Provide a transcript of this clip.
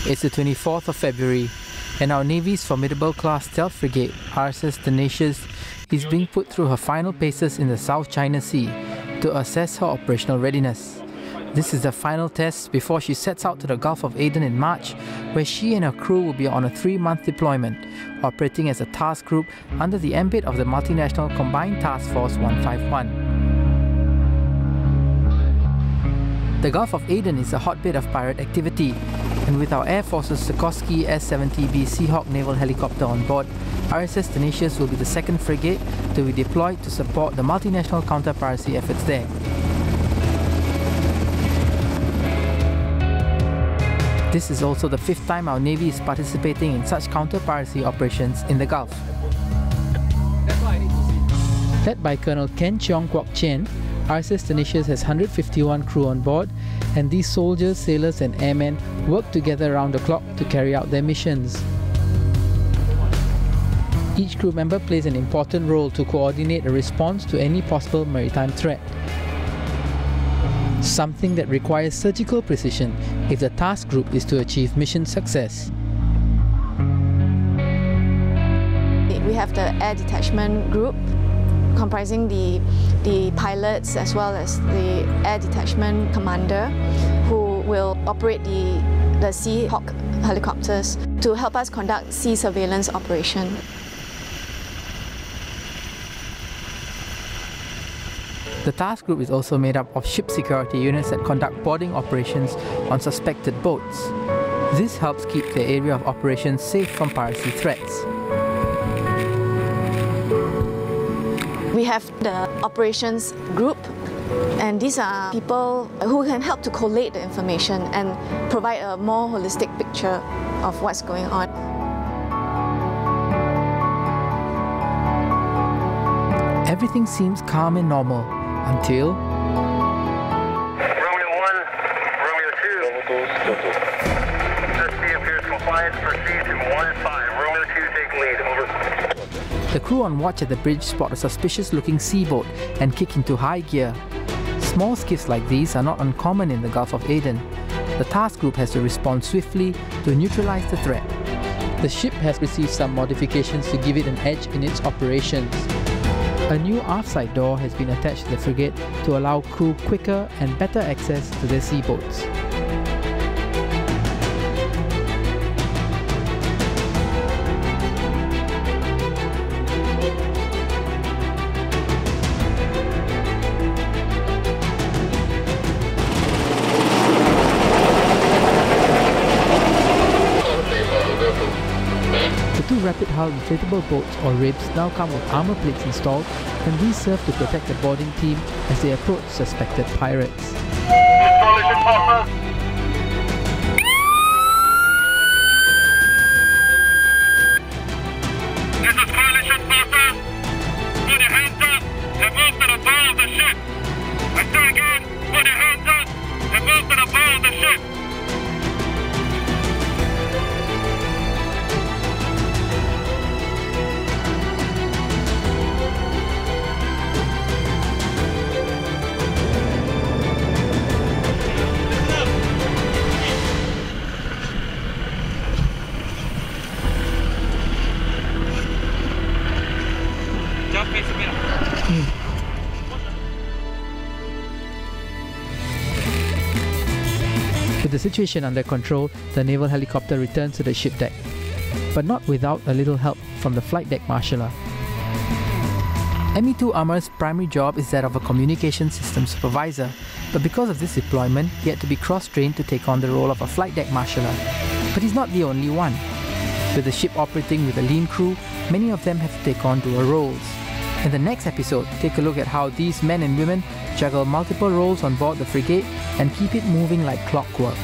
It's the 24th of February, and our Navy's formidable class stealth frigate, RSS Tenacious, is being put through her final paces in the South China Sea to assess her operational readiness. This is the final test before she sets out to the Gulf of Aden in March, where she and her crew will be on a 3-month deployment, operating as a task group under the ambit of the multinational Combined Task Force 151. The Gulf of Aden is a hotbed of pirate activity, and with our Air Force's Sikorsky S-70B Seahawk naval helicopter on board, RSS Tenacious will be the second frigate to be deployed to support the multinational counter-piracy efforts there. This is also the 5th time our Navy is participating in such counter-piracy operations in the Gulf. Led by Colonel Ken Cheong Kwok Chien, RSS Tenacious has 151 crew on board, and these soldiers, sailors and airmen work together around the clock to carry out their missions. Each crew member plays an important role to coordinate a response to any possible maritime threat. Something that requires surgical precision if the task group is to achieve mission success. We have the air detachment group comprising the pilots as well as the air detachment commander who will operate the Seahawk helicopters to help us conduct sea surveillance operation. The task group is also made up of ship security units that conduct boarding operations on suspected boats. This helps keep the area of operations safe from piracy threats. We have the operations group, and these are people who can help to collate the information and provide a more holistic picture of what's going on. Everything seems calm and normal until... Romeo 1, Romeo 2. SC appears compliant, proceed to 1-5. Romeo 2 take lead, over. The crew on watch at the bridge spot a suspicious-looking seaboat and kick into high gear. Small skiffs like these are not uncommon in the Gulf of Aden. The task group has to respond swiftly to neutralize the threat. The ship has received some modifications to give it an edge in its operations. A new aft-side door has been attached to the frigate to allow crew quicker and better access to their seaboats. The 2 rapid hull inflatable boats or ribs now come with armour plates installed, and these serve to protect the boarding team as they approach suspected pirates. This is coalition partner. Put your hands up and move to the bow of the ship. I say again, put your hands up and move to the bow of the ship. With the situation under control, the naval helicopter returns to the ship deck, but not without a little help from the flight deck marshaller. ME2 Armour's primary job is that of a communication system supervisor, but because of this deployment, he had to be cross-trained to take on the role of a flight deck marshaller. But he's not the only one. With the ship operating with a lean crew, many of them have to take on dual roles. In the next episode, take a look at how these men and women juggle multiple roles on board the frigate and keep it moving like clockwork.